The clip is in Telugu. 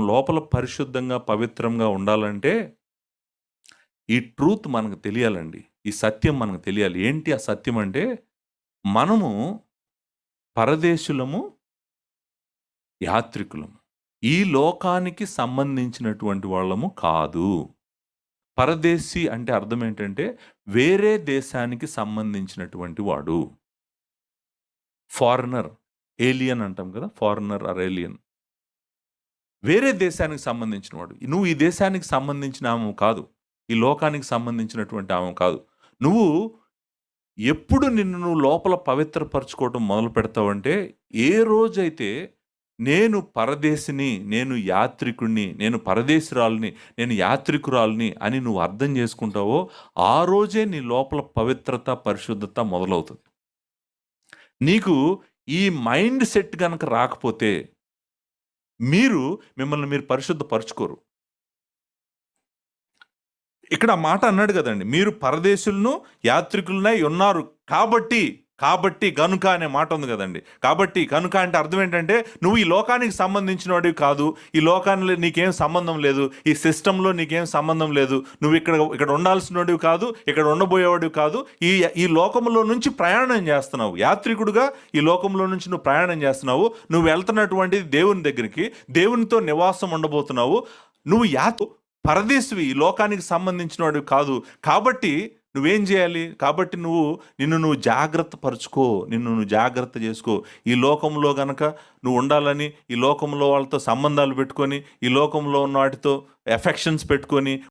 లోపల పరిశుద్ధంగా, పవిత్రంగా ఉండాలంటే ఈ ట్రూత్ మనకు తెలియాలండి. ఈ సత్యం మనకు తెలియాలి. ఏంటి ఆ సత్యం అంటే, మనము పరదేశులము, యాత్రికులము. ఈ లోకానికి సంబంధించినటువంటి వాళ్ళము కాదు. పరదేశి అంటే అర్థం ఏంటంటే, వేరే దేశానికి సంబంధించినటువంటి వాడు. ఫారినర్, ఏలియన్ అంటాం కదా! Foreigner or alien. వేరే దేశానికి సంబంధించిన వాడు. నువ్వు ఈ దేశానికి సంబంధించిన ఆమె కాదు. ఈ లోకానికి సంబంధించినటువంటి ఆమె కాదు. నువ్వు ఎప్పుడు నిన్ను నువ్వు లోపల పవిత్రపరచుకోవటం మొదలు పెడతావంటే, ఏ రోజైతే నేను పరదేశిని, నేను యాత్రికుడిని, నేను పరదేశురాలిని, నేను యాత్రికురాలిని అని నువ్వు అర్థం చేసుకుంటావో, ఆ రోజే నీ లోపల పవిత్రత, పరిశుద్ధత మొదలవుతుంది. నీకు ఈ మైండ్ సెట్ గనక రాకపోతే, మిమ్మల్ని మీరు పరిశుద్ధపరచుకోరు. ఇక్కడ ఆ మాట అన్నాడు కదండి, మీరు పరదేశులను యాత్రికులనై ఉన్నారు కాబట్టి గనుక అనే మాట ఉంది కదండి. కాబట్టి కనుక అంటే అర్థం ఏంటంటే, నువ్వు ఈ లోకానికి సంబంధించిన వాడివి కాదు. ఈ లోకానికి నీకేం సంబంధం లేదు. ఈ సిస్టంలో నీకేం సంబంధం లేదు. నువ్వు ఇక్కడ ఉండాల్సిన వాడివి కాదు. ఇక్కడ ఉండబోయేవాడివి కాదు. ఈ లోకంలో నుంచి ప్రయాణం చేస్తున్నావు. యాత్రికుడుగా ఈ లోకంలో నుంచి నువ్వు ప్రయాణం చేస్తున్నావు. నువ్వు వెళ్తున్నటువంటిది దేవుని దగ్గరికి, దేవునితో నివాసం ఉండబోతున్నావు. నువ్వు పరదేశివి, ఈ లోకానికి సంబంధించిన వాడివి కాదు. కాబట్టి నువ్వేం చేయాలి? కాబట్టి నిన్ను నువ్వు జాగ్రత్త పరుచుకో, నిన్ను నువ్వు జాగ్రత్త చేసుకో. ఈ లోకంలో గనక నువ్వు ఉండాలని, ఈ లోకంలో వాళ్ళతో సంబంధాలు పెట్టుకొని, ఈ లోకంలో ఉన్న వాటితో ఎఫెక్షన్స్ పెట్టుకొని